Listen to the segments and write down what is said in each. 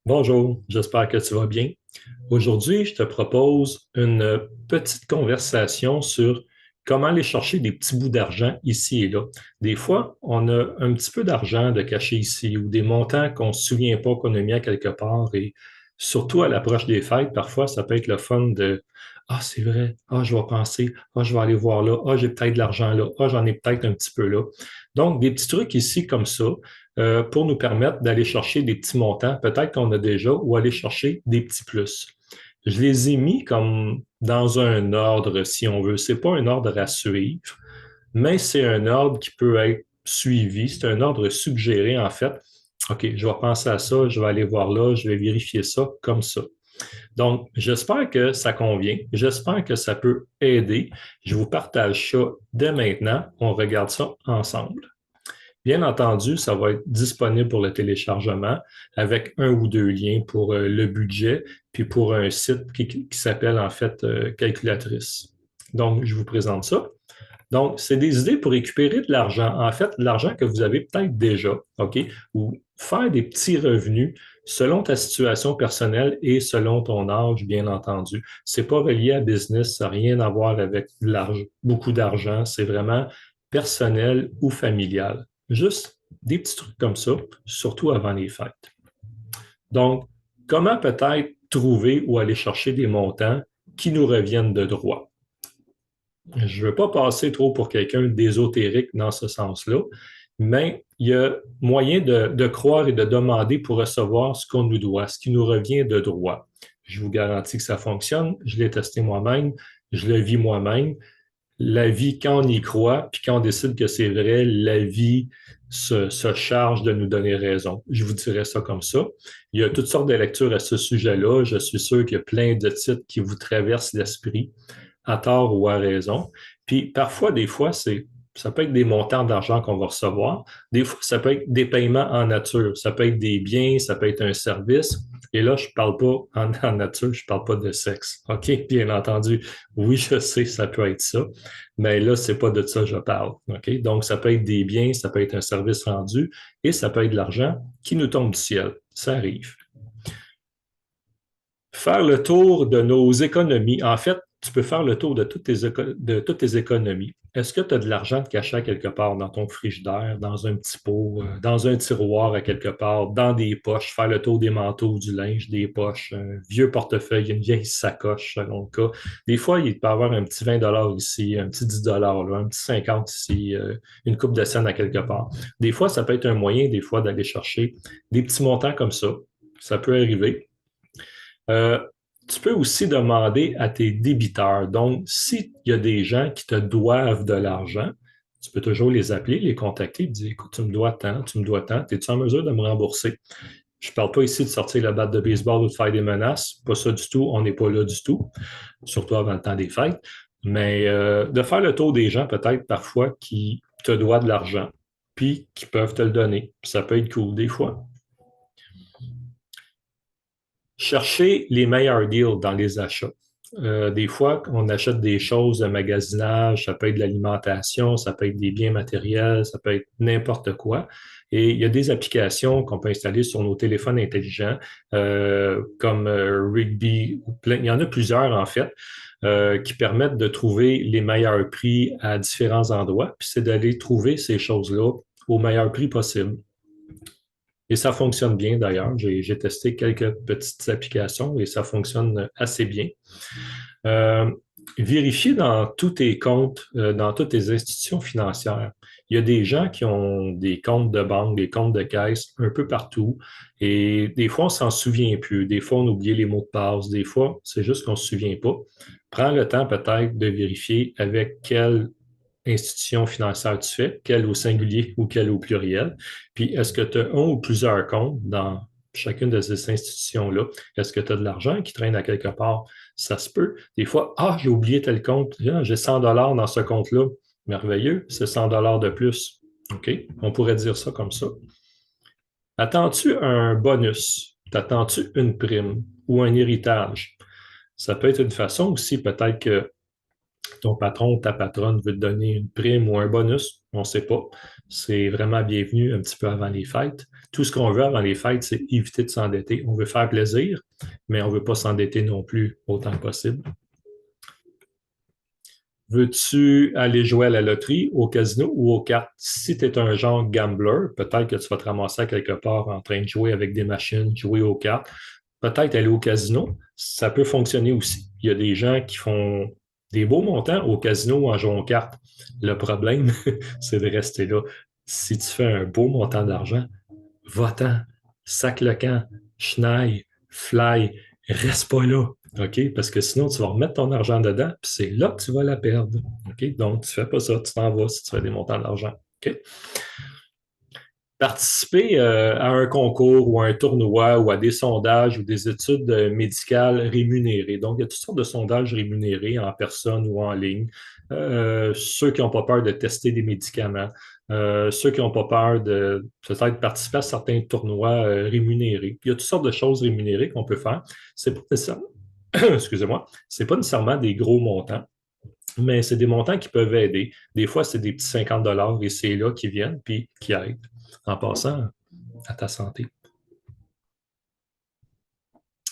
Bonjour, j'espère que tu vas bien. Aujourd'hui, je te propose une petite conversation sur comment aller chercher des petits bouts d'argent ici et là. Des fois, on a un petit peu d'argent de caché ici ou des montants qu'on ne se souvient pas qu'on a mis à quelque part et surtout à l'approche des fêtes, parfois, ça peut être le fun de Ah, c'est vrai, ah, je vais penser, ah, je vais aller voir là, ah, j'ai peut-être de l'argent là, ah, j'en ai peut-être un petit peu là. Donc, des petits trucs ici comme ça pour nous permettre d'aller chercher des petits montants, peut-être qu'on a déjà, ou aller chercher des petits plus. Je les ai mis comme dans un ordre, si on veut. C'est pas un ordre à suivre, mais c'est un ordre qui peut être suivi. C'est un ordre suggéré, en fait. OK, je vais penser à ça, je vais aller voir là, je vais vérifier ça comme ça. Donc, j'espère que ça convient. J'espère que ça peut aider. Je vous partage ça dès maintenant. On regarde ça ensemble. Bien entendu, ça va être disponible pour le téléchargement avec un ou deux liens pour le budget, puis pour un site qui s'appelle en fait Calculatrice. Donc, je vous présente ça. Donc, c'est des idées pour récupérer de l'argent. En fait, de l'argent que vous avez peut-être déjà, OK? Ou faire des petits revenus selon ta situation personnelle et selon ton âge, bien entendu. C'est pas relié à business, ça n'a rien à voir avec beaucoup d'argent. C'est vraiment personnel ou familial. Juste des petits trucs comme ça, surtout avant les fêtes. Donc, comment peut-être trouver ou aller chercher des montants qui nous reviennent de droit? Je ne veux pas passer trop pour quelqu'un d'ésotérique dans ce sens-là, mais il y a moyen de croire et de demander pour recevoir ce qu'on nous doit, ce qui nous revient de droit. Je vous garantis que ça fonctionne. Je l'ai testé moi-même, je le vis moi-même. La vie, quand on y croit, puis quand on décide que c'est vrai, la vie se charge de nous donner raison. Je vous dirais ça comme ça. Il y a toutes sortes de lectures à ce sujet-là. Je suis sûr qu'il y a plein de titres qui vous traversent l'esprit à tort ou à raison. Puis parfois, des fois, ça peut être des montants d'argent qu'on va recevoir. Des fois, ça peut être des paiements en nature. Ça peut être des biens, ça peut être un service. Et là, je ne parle pas en nature, je ne parle pas de sexe. OK? Bien entendu. Oui, je sais, ça peut être ça. Mais là, c'est pas de ça que je parle. OK? Donc, ça peut être des biens, ça peut être un service rendu et ça peut être de l'argent qui nous tombe du ciel. Ça arrive. Faire le tour de nos économies. En fait, tu peux faire le tour de toutes tes économies. Est-ce que tu as de l'argent de caché à quelque part dans ton frigidaire, dans un petit pot, dans un tiroir à quelque part, dans des poches, faire le tour des manteaux, du linge, des poches, un vieux portefeuille, une vieille sacoche, selon le cas. Des fois, il peut y avoir un petit 20 ici, un petit 10 là, un petit 50 ici, une coupe de scène à quelque part. Des fois, ça peut être un moyen, des fois, d'aller chercher des petits montants comme ça. Ça peut arriver. Euh, Tu peux aussi demander à tes débiteurs. Donc, s'il y a des gens qui te doivent de l'argent, tu peux toujours les appeler, les contacter et dire, écoute, tu me dois tant, tu me dois tant, es-tu en mesure de me rembourser? Je ne parle pas ici de sortir la batte de baseball ou de faire des menaces, pas ça du tout, on n'est pas là du tout, surtout avant le temps des fêtes, mais de faire le tour des gens peut-être parfois qui te doivent de l'argent, puis qui peuvent te le donner. Ça peut être cool des fois. Chercher les meilleurs deals dans les achats. Des fois, on achète des choses de magasinage, ça peut être de l'alimentation, ça peut être des biens matériels, ça peut être n'importe quoi. Et il y a des applications qu'on peut installer sur nos téléphones intelligents, comme Rigby. Il y en a plusieurs en fait, qui permettent de trouver les meilleurs prix à différents endroits. Puis c'est d'aller trouver ces choses-là au meilleur prix possible. Et ça fonctionne bien d'ailleurs. J'ai testé quelques petites applications et ça fonctionne assez bien. Euh, Vérifier dans tous tes comptes, dans toutes tes institutions financières. Il y a des gens qui ont des comptes de banque, des comptes de caisse un peu partout. Et des fois, on s'en souvient plus. Des fois, on oublie les mots de passe. Des fois, c'est juste qu'on ne se souvient pas. Prends le temps peut-être de vérifier avec quelle institution financière tu fais, quelle au singulier ou quelle au pluriel. Puis, est-ce que tu as un ou plusieurs comptes dans chacune de ces institutions-là? Est-ce que tu as de l'argent qui traîne à quelque part? Ça se peut. Des fois, ah, j'ai oublié tel compte. Ah, j'ai 100 dollars dans ce compte-là. Merveilleux, c'est 100 dollars de plus. OK? On pourrait dire ça comme ça. Attends-tu un bonus? T'attends-tu une prime ou un héritage? Ça peut être une façon aussi, peut-être que ton patron ou ta patronne veut te donner une prime ou un bonus, on ne sait pas. C'est vraiment bienvenu un petit peu avant les fêtes. Tout ce qu'on veut avant les fêtes, c'est éviter de s'endetter. On veut faire plaisir, mais on ne veut pas s'endetter non plus autant que possible. Veux-tu aller jouer à la loterie, au casino ou aux cartes? Si tu es un genre gambler, peut-être que tu vas te ramasser quelque part en train de jouer avec des machines, jouer aux cartes. Peut-être aller au casino, ça peut fonctionner aussi. Il y a des gens qui font des beaux montants au casino en jouant aux cartes. Le problème, c'est de rester là. Si tu fais un beau montant d'argent, va-t'en, sac le camp, schneid, fly, reste pas là. OK? Parce que sinon, tu vas remettre ton argent dedans, puis c'est là que tu vas la perdre. OK? Donc, tu ne fais pas ça, tu t'en vas si tu fais des montants d'argent. OK? Participer à un concours ou à un tournoi ou à des sondages ou des études médicales rémunérées. Donc, il y a toutes sortes de sondages rémunérés en personne ou en ligne. Ceux qui n'ont pas peur de tester des médicaments, ceux qui n'ont pas peur de peut-être participer à certains tournois rémunérés. Il y a toutes sortes de choses rémunérées qu'on peut faire. C'est pas nécessairement, excusez-moi, c'est pas nécessairement des gros montants, mais c'est des montants qui peuvent aider. Des fois, c'est des petits 50 ici et là qui viennent puis qui aident. En passant, à ta santé.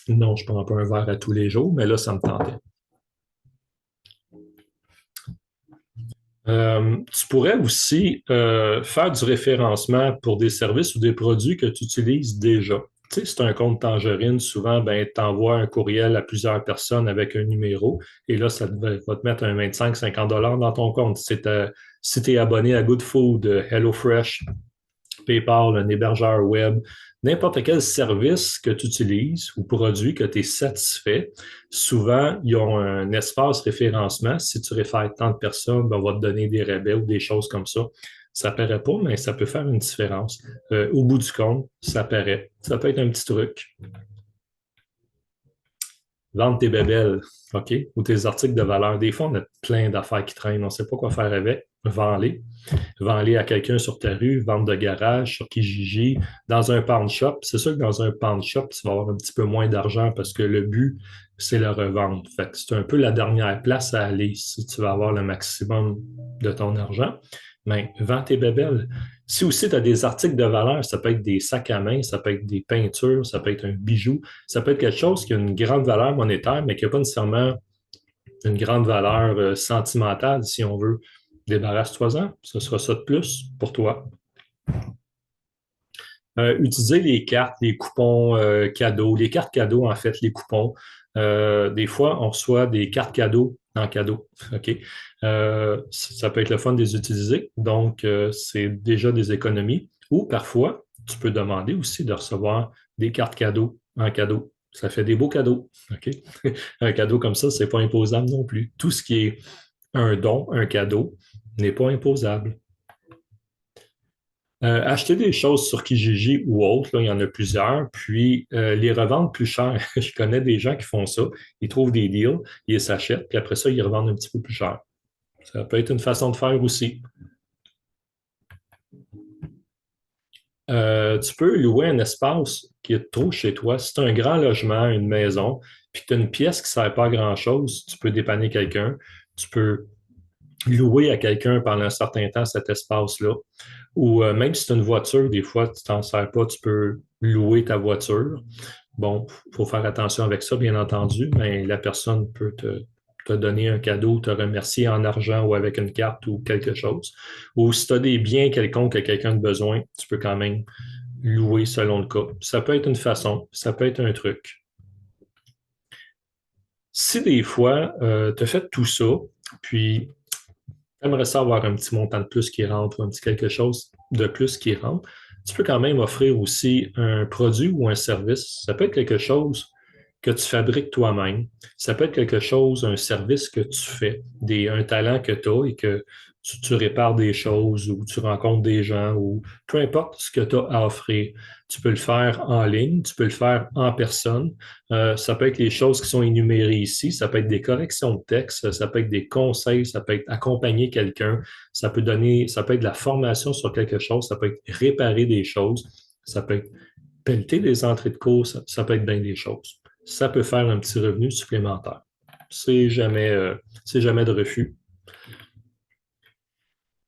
Non, je ne prends pas un verre à tous les jours, mais là, ça me tentait. Tu pourrais aussi faire du référencement pour des services ou des produits que tu utilises déjà. Tu sais, si tu as un compte Tangerine, souvent, ben, tu envoies un courriel à plusieurs personnes avec un numéro et là, va te mettre un 25-50 dans ton compte. Si tu es abonné à Good Food, HelloFresh, PayPal, un hébergeur web, n'importe quel service que tu utilises ou produit que tu es satisfait, souvent, ils ont un espace référencement. Si tu réfères tant de personnes, ben, on va te donner des rabais ou des choses comme ça. Ça ne paraît pas, mais ça peut faire une différence. Au bout du compte, ça paraît. Ça peut être un petit truc. Vendre tes bébelles, OK? Ou tes articles de valeur. Des fois, on a plein d'affaires qui traînent. On ne sait pas quoi faire avec. Vends-les. Vends-les à quelqu'un sur ta rue, vente de garage, sur Kijiji, dans un pawn shop. C'est sûr que dans un pawn shop, tu vas avoir un petit peu moins d'argent parce que le but, c'est la revente. Fait que c'est un peu la dernière place à aller si tu veux avoir le maximum de ton argent. Mais vends tes bébelles. Si aussi tu as des articles de valeur, ça peut être des sacs à main, ça peut être des peintures, ça peut être un bijou, ça peut être quelque chose qui a une grande valeur monétaire, mais qui n'a pas nécessairement une grande valeur sentimentale, si on veut. Débarrasse-toi-en, ce sera ça de plus pour toi. Utiliser les cartes, les coupons cadeaux, les cartes cadeaux, en fait, les coupons. Des fois, on reçoit des cartes cadeaux en cadeau. OK? Ça peut être le fun de les utiliser. Donc, c'est déjà des économies. Ou parfois, tu peux demander aussi de recevoir des cartes cadeaux en cadeau. Ça fait des beaux cadeaux. OK? Un cadeau comme ça, c'est pas imposable non plus. Tout ce qui est un don, un cadeau, n'est pas imposable. Acheter des choses sur Kijiji ou autre, là, il y en a plusieurs, puis les revendre plus cher. Je connais des gens qui font ça. Ils trouvent des deals, ils les s'achètent, puis après ça, ils revendent un petit peu plus cher. Ça peut être une façon de faire aussi. Tu peux louer un espace qui est trop chez toi. Si tu as un grand logement, une maison, puis tu as une pièce qui ne sert pas à grand-chose, tu peux dépanner quelqu'un. Tu peux louer à quelqu'un pendant un certain temps cet espace-là. Ou même si tu as une voiture, des fois, tu t'en sers pas, tu peux louer ta voiture. Bon, il faut faire attention avec ça, bien entendu, mais la personne peut te donner un cadeau, te remercier en argent ou avec une carte ou quelque chose. Ou si tu as des biens quelconques que quelqu'un a besoin, tu peux quand même louer selon le cas. Ça peut être une façon, ça peut être un truc. Si des fois, tu as fait tout ça, puis aimerais ça avoir un petit montant de plus qui rentre, un petit quelque chose de plus qui rentre, tu peux quand même offrir aussi un produit ou un service. Ça peut être quelque chose que tu fabriques toi-même. Ça peut être quelque chose, un service que tu fais, un talent que tu as et que tu répares des choses ou tu rencontres des gens ou peu importe ce que tu as à offrir. Tu peux le faire en ligne, tu peux le faire en personne. Ça peut être les choses qui sont énumérées ici, ça peut être des corrections de texte, ça peut être des conseils, ça peut être accompagner quelqu'un, ça peut être de la formation sur quelque chose, ça peut être réparer des choses, ça peut être pelleter des entrées de cours, ça peut être bien des choses. Ça peut faire un petit revenu supplémentaire. c'est jamais de refus.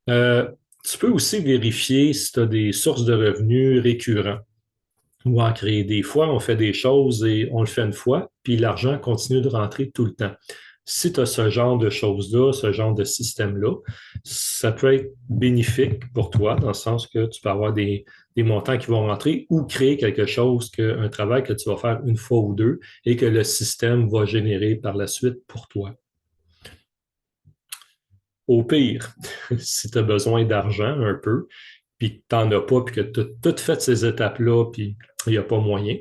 Euh, Tu peux aussi vérifier si tu as des sources de revenus récurrents ou en créer. Des fois, on fait des choses et on le fait une fois, puis l'argent continue de rentrer tout le temps. Si tu as ce genre de choses-là, ce genre de système-là, ça peut être bénéfique pour toi, dans le sens que tu peux avoir des montants qui vont rentrer ou créer quelque chose, un travail que tu vas faire une fois ou deux et que le système va générer par la suite pour toi. Au pire, si tu as besoin d'argent un peu, puis que tu n'en as pas, puis que tu as toutes fait ces étapes-là, puis il n'y a pas moyen,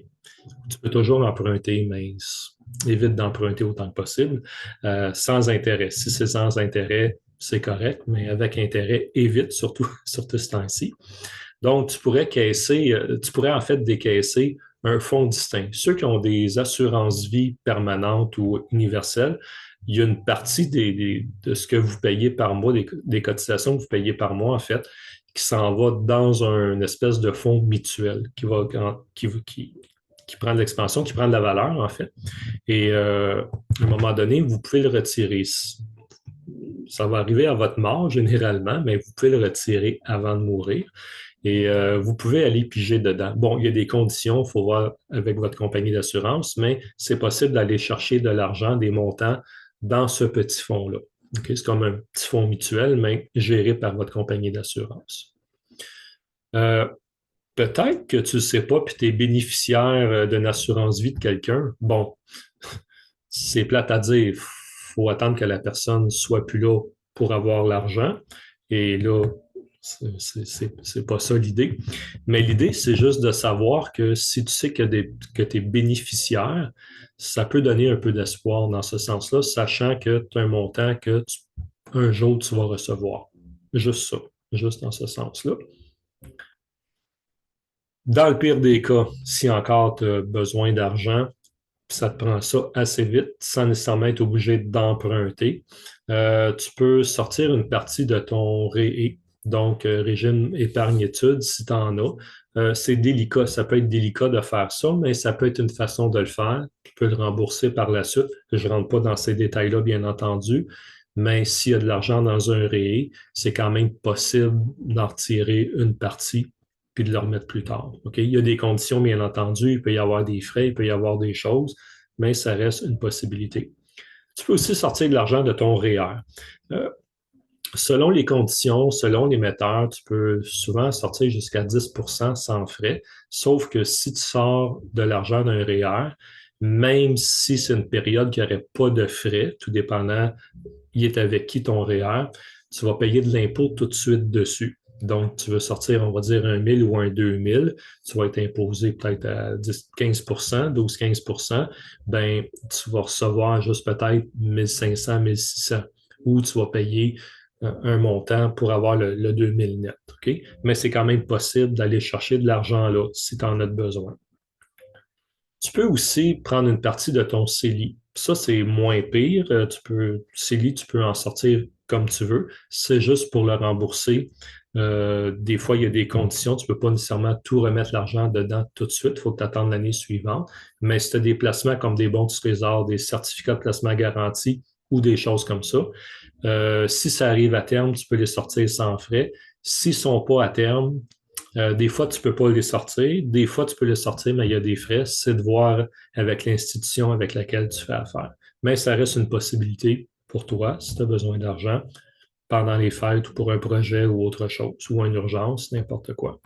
tu peux toujours emprunter, mais évite d'emprunter autant que possible, sans intérêt. Si c'est sans intérêt, c'est correct, mais avec intérêt, évite, surtout, surtout ce temps-ci. Donc, tu pourrais en fait décaisser un fonds distinct. Ceux qui ont des assurances-vie permanentes ou universelles, il y a une partie de ce que vous payez par mois, des cotisations que vous payez par mois, en fait, qui s'en va dans un espèce de fonds mutuel qui prend de l'expansion, qui prend de la valeur, en fait. Et à un moment donné, vous pouvez le retirer. Ça va arriver à votre mort, généralement, mais vous pouvez le retirer avant de mourir. Et vous pouvez aller piger dedans. Bon, il y a des conditions, il faut voir avec votre compagnie d'assurance, mais c'est possible d'aller chercher de l'argent, des montants dans ce petit fonds-là. Okay? C'est comme un petit fonds mutuel, mais géré par votre compagnie d'assurance. Euh, Peut-être que tu ne sais pas, puis tu es bénéficiaire d'une assurance vie de quelqu'un. Bon, c'est plate à dire. Il faut attendre que la personne soit plus là pour avoir l'argent. Et là, c'est pas ça l'idée. Mais l'idée, c'est juste de savoir que si tu sais que tu es bénéficiaire, ça peut donner un peu d'espoir dans ce sens-là, sachant que tu as un montant un jour tu vas recevoir. Juste ça, juste dans ce sens-là. Dans le pire des cas, si encore tu as besoin d'argent, ça te prend ça assez vite sans nécessairement être obligé d'emprunter. Tu peux sortir une partie de ton REE, donc régime épargne-études, si tu en as. C'est délicat, ça peut être délicat de faire ça, mais ça peut être une façon de le faire. Tu peux le rembourser par la suite. Je ne rentre pas dans ces détails-là, bien entendu, mais s'il y a de l'argent dans un REE, c'est quand même possible d'en retirer une partie puis de le remettre plus tard. Okay? Il y a des conditions, bien entendu, il peut y avoir des frais, il peut y avoir des choses, mais ça reste une possibilité. Tu peux aussi sortir de l'argent de ton REER. Euh, Selon les conditions, selon l'émetteur, tu peux souvent sortir jusqu'à 10% sans frais, sauf que si tu sors de l'argent d'un REER, même si c'est une période qui n'aurait pas de frais, tout dépendant, il est avec qui ton REER, tu vas payer de l'impôt tout de suite dessus. Donc, tu veux sortir, on va dire, un 1000 ou un 2000, tu vas être imposé peut-être à 10-15%, 12-15%, ben, tu vas recevoir juste peut-être 1500, 1600, ou tu vas payer un montant pour avoir le 2000 net. Okay? Mais c'est quand même possible d'aller chercher de l'argent là si tu en as besoin. Tu peux aussi prendre une partie de ton CELI. Ça, c'est moins pire. CELI, tu peux en sortir comme tu veux. C'est juste pour le rembourser. Des fois, il y a des conditions. Tu ne peux pas nécessairement tout remettre l'argent dedans tout de suite. Il faut que tu attendes l'année suivante. Mais si tu as des placements comme des bons du trésor, des certificats de placement garantis ou des choses comme ça, si ça arrive à terme, tu peux les sortir sans frais. S'ils ne sont pas à terme, des fois, tu ne peux pas les sortir. Des fois, tu peux les sortir, mais il y a des frais. C'est de voir avec l'institution avec laquelle tu fais affaire. Mais ça reste une possibilité pour toi si tu as besoin d'argent pendant les fêtes ou pour un projet ou autre chose, ou une urgence, n'importe quoi.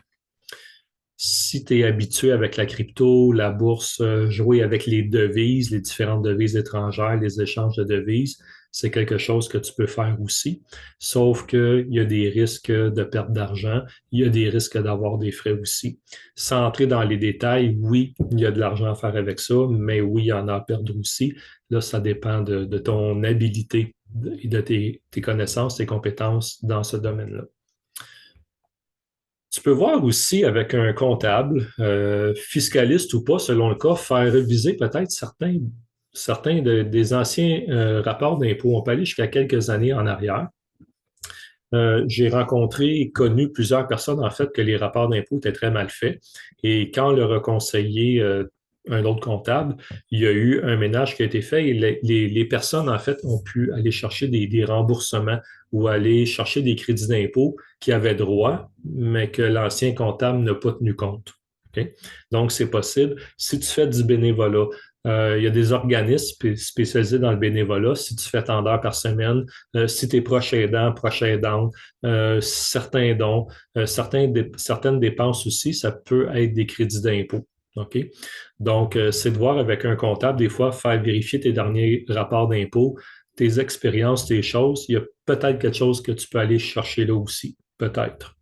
Si tu es habitué avec la crypto, la bourse, jouer avec les devises, les différentes devises étrangères, les échanges de devises, c'est quelque chose que tu peux faire aussi. Sauf qu'il y a des risques de perte d'argent, il y a des risques d'avoir des frais aussi. Sans entrer dans les détails, oui, il y a de l'argent à faire avec ça, mais oui, il y en a à perdre aussi. Là, ça dépend de ton habilité et de tes connaissances, tes compétences dans ce domaine-là. Tu peux voir aussi avec un comptable, fiscaliste ou pas, selon le cas, faire réviser peut-être certains des anciens rapports d'impôts. On peut aller jusqu'à quelques années en arrière. J'ai rencontré et connu plusieurs personnes, en fait, que les rapports d'impôts étaient très mal faits. Et quand on leur a conseillé un autre comptable, il y a eu un ménage qui a été fait et les personnes, en fait, ont pu aller chercher des remboursements ou aller chercher des crédits d'impôt qui avaient droit, mais que l'ancien comptable n'a pas tenu compte. Okay? Donc, c'est possible. Si tu fais du bénévolat, il y a des organismes spécialisés dans le bénévolat. Si tu fais tant d'heures par semaine, si tu es proche aidant, proche aidante, certains dons, certaines dépenses aussi, ça peut être des crédits d'impôt. OK? Donc, c'est de voir avec un comptable, des fois, faire vérifier tes derniers rapports d'impôt, tes expériences, tes choses. Il y a peut-être quelque chose que tu peux aller chercher là aussi. Peut-être.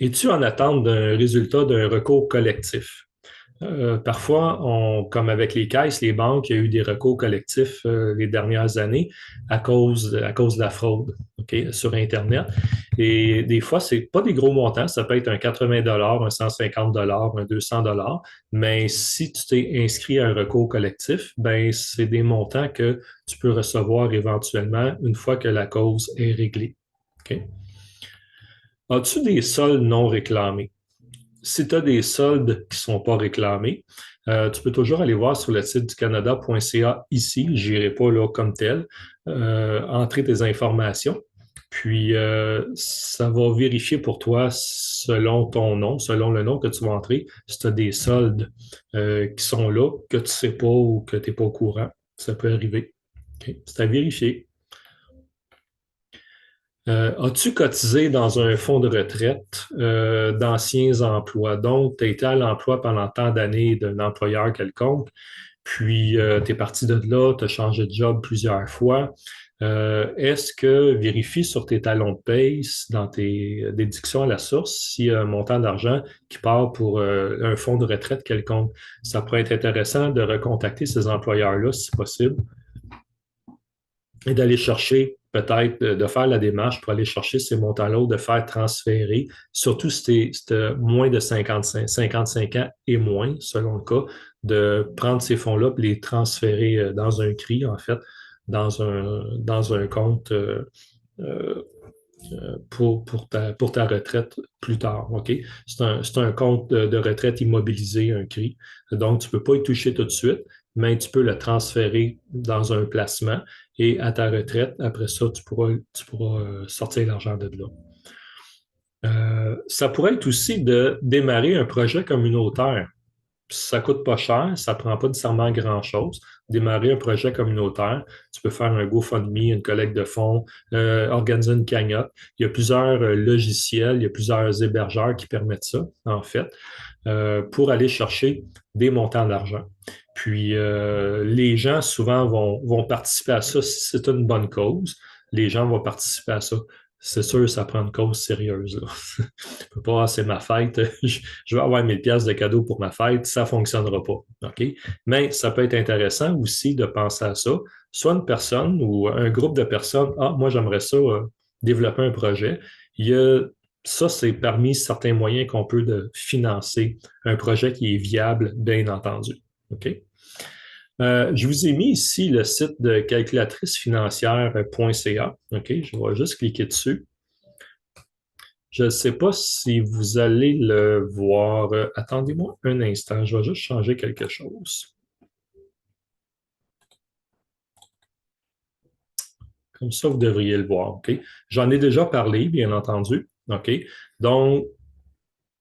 Es-tu en attente d'un résultat d'un recours collectif? Parfois, comme avec les caisses, les banques, il y a eu des recours collectifs les dernières années à cause de la fraude, OK, sur Internet. Et des fois, c'est pas des gros montants, ça peut être un 80 un 150 un 200 mais si tu t'es inscrit à un recours collectif, ben c'est des montants que tu peux recevoir éventuellement une fois que la cause est réglée. OK? As-tu des soldes non réclamés? Si tu as des soldes qui ne sont pas réclamés, tu peux toujours aller voir sur le site du canada.ca ici, je n'irai pas là comme tel, entrer tes informations, puis ça va vérifier pour toi selon ton nom, selon le nom que tu vas entrer, si tu as des soldes qui sont là, que tu ne sais pas ou que tu n'es pas au courant. Ça peut arriver. Okay. C'est à vérifier. As-tu cotisé dans un fonds de retraite d'anciens emplois? Donc, tu as été à l'emploi pendant tant d'années d'un employeur quelconque, puis tu es parti de là, tu as changé de job plusieurs fois. Est-ce que vérifie sur tes talons de paye, dans tes déductions à la source, s'il y a un montant d'argent qui part pour un fonds de retraite quelconque? Ça pourrait être intéressant de recontacter ces employeurs-là, si possible, et d'aller chercher, peut-être, de faire la démarche pour aller chercher ces montants-là ou de faire transférer, surtout si tu moins de 55 ans et moins, selon le cas, de prendre ces fonds-là et les transférer dans un CRI, en fait, dans un compte euh, pour ta retraite plus tard. OK? C'est un compte de retraite immobilisé, un CRI. Donc, tu ne peux pas y toucher tout de suite, mais tu peux le transférer dans un placement et à ta retraite, après ça, tu pourras sortir l'argent de là. Ça pourrait être aussi de démarrer un projet communautaire. Ça coûte pas cher, ça prend pas nécessairement grand-chose. Démarrer un projet communautaire, tu peux faire un GoFundMe, une collecte de fonds, organiser une cagnotte. Il y a plusieurs logiciels, il y a plusieurs hébergeurs qui permettent ça, en fait, pour aller chercher des montants d'argent. Puis, les gens souvent vont participer à ça si c'est une bonne cause. Les gens vont participer à ça. C'est sûr, ça prend une cause sérieuse. Là. Je peux pas, c'est ma fête, je vais avoir 1000 pièces de cadeaux pour ma fête, ça fonctionnera pas. OK? Mais ça peut être intéressant aussi de penser à ça. Soit une personne ou un groupe de personnes, ah, moi, j'aimerais ça développer un projet. Il y a, ça, c'est parmi certains moyens qu'on peut de financer un projet qui est viable, bien entendu. OK? Je vous ai mis ici le site de calculatricefinancière.ca. OK? Je vais juste cliquer dessus. Je ne sais pas si vous allez le voir. Attendez-moi un instant, je vais juste changer quelque chose. Comme ça, vous devriez le voir. OK? J'en ai déjà parlé, bien entendu. OK? Donc,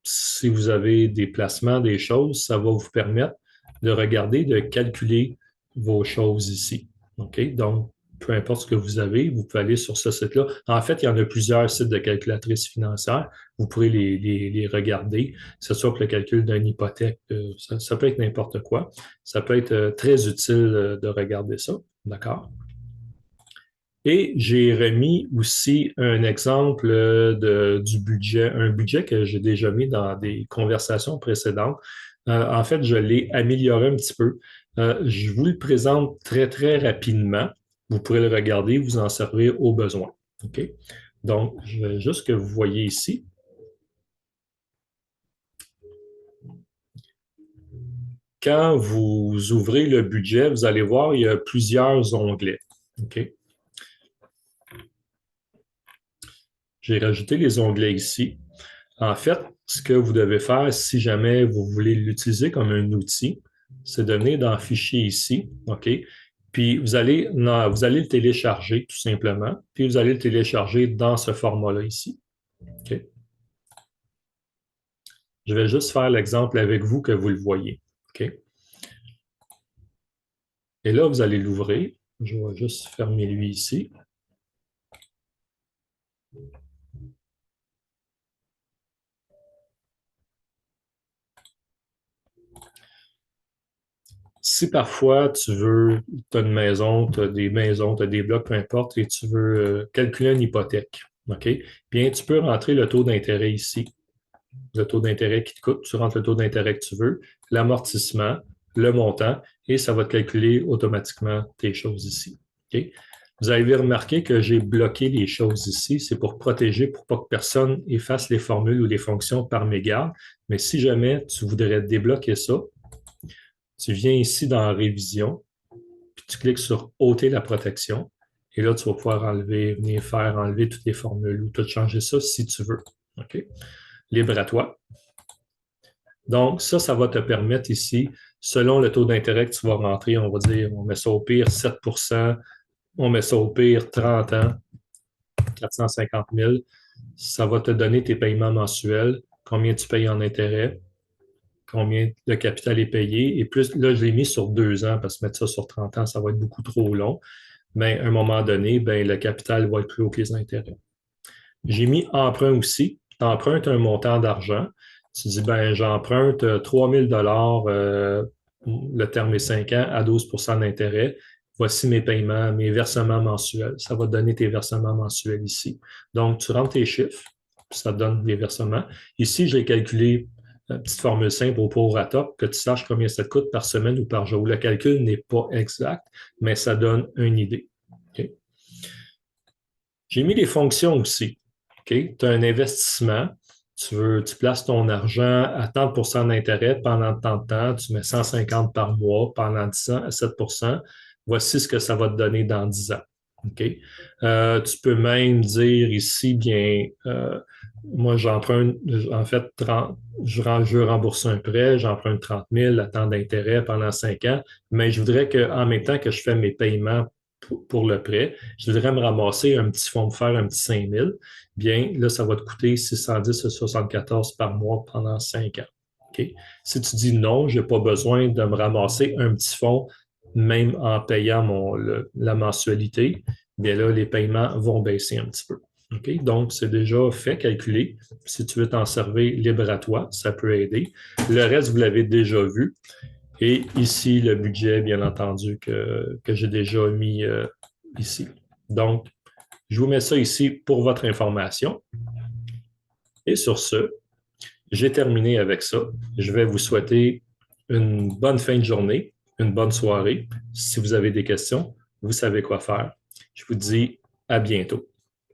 si vous avez des placements, des choses, ça va vous permettre de regarder, de calculer vos choses ici. OK? Donc, peu importe ce que vous avez, vous pouvez aller sur ce site-là. En fait, il y en a plusieurs sites de calculatrices financières. Vous pourrez les regarder, que ce soit pour le calcul d'une hypothèque. Ça peut être n'importe quoi. Ça peut être très utile de regarder ça. D'accord? Et j'ai remis aussi un exemple du budget, un budget que j'ai déjà mis dans des conversations précédentes. En fait, je l'ai amélioré un petit peu. Je vous le présente très, très rapidement. Vous pourrez le regarder, vous en servir au besoin. OK? Donc, je veux juste que vous voyez ici. Quand vous ouvrez le budget, vous allez voir, il y a plusieurs onglets. OK? J'ai rajouté les onglets ici. En fait, ce que vous devez faire, si jamais vous voulez l'utiliser comme un outil, c'est de venir dans Fichier ici, OK? Puis vous allez le télécharger tout simplement, puis vous allez le télécharger dans ce format-là ici. OK? Je vais juste faire l'exemple avec vous que vous le voyez. OK? Et là, vous allez l'ouvrir. Je vais juste fermer lui ici. Si parfois tu as une maison, tu as des maisons, tu as des blocs, peu importe, et tu veux calculer une hypothèque, OK? Bien, tu peux rentrer le taux d'intérêt ici, le taux d'intérêt qui te coûte, tu rentres le taux d'intérêt que tu veux, l'amortissement, le montant, et ça va te calculer automatiquement tes choses ici. OK? Vous avez remarqué que j'ai bloqué les choses ici, c'est pour protéger, pour pas que personne efface les formules ou les fonctions par mégarde. Mais si jamais tu voudrais débloquer ça, tu viens ici dans Révision, puis tu cliques sur ôter la protection. Et là, tu vas pouvoir venir faire enlever toutes les formules ou tout changer ça si tu veux. OK? Libre à toi. Donc, ça va te permettre ici, selon le taux d'intérêt que tu vas rentrer, on va dire, on met ça au pire 7 on met ça au pire 30 ans, 450 000. Ça va te donner tes paiements mensuels, combien tu payes en intérêt, combien le capital est payé. Et plus, là, je l'ai mis sur 2 ans parce que mettre ça sur 30 ans, ça va être beaucoup trop long. Mais à un moment donné, ben, le capital va être plus haut que les intérêts. J'ai mis emprunt aussi. Tu empruntes un montant d'argent. Tu dis, ben, j'emprunte 3 000 le terme est 5 ans, à 12 d'intérêt. Voici mes paiements, mes versements mensuels. Ça va te donner tes versements mensuels ici. Donc, tu rentres tes chiffres, puis ça te donne les versements. Ici, j'ai calculé une petite formule simple au prorata pour que tu saches combien ça te coûte par semaine ou par jour. Le calcul n'est pas exact, mais ça donne une idée. Okay? J'ai mis des fonctions aussi. Okay? Tu as un investissement, tu places ton argent à tant de d'intérêt pendant tant de temps, tu mets 150 par mois pendant 10 ans à 7. Voici ce que ça va te donner dans 10 ans. Okay? Tu peux même dire ici, bien, moi j'emprunte, en fait, 30, je veux rembourser un prêt, j'emprunte 30 000 à temps d'intérêt pendant 5 ans, mais je voudrais qu'en même temps que je fais mes paiements pour le prêt, je voudrais me ramasser un petit fonds de faire un petit 5 000, bien là, ça va te coûter 610 à 74 par mois pendant 5 ans. Okay? Si tu dis non, je n'ai pas besoin de me ramasser un petit fonds, même en payant la mensualité, bien là, les paiements vont baisser un petit peu. Okay? Donc, c'est déjà fait, calculé. Si tu veux t'en servir libre à toi, ça peut aider. Le reste, vous l'avez déjà vu. Et ici, le budget, bien entendu, que j'ai déjà mis ici. Donc, je vous mets ça ici pour votre information. Et sur ce, j'ai terminé avec ça. Je vais vous souhaiter une bonne fin de journée, une bonne soirée. Si vous avez des questions, vous savez quoi faire. Je vous dis à bientôt.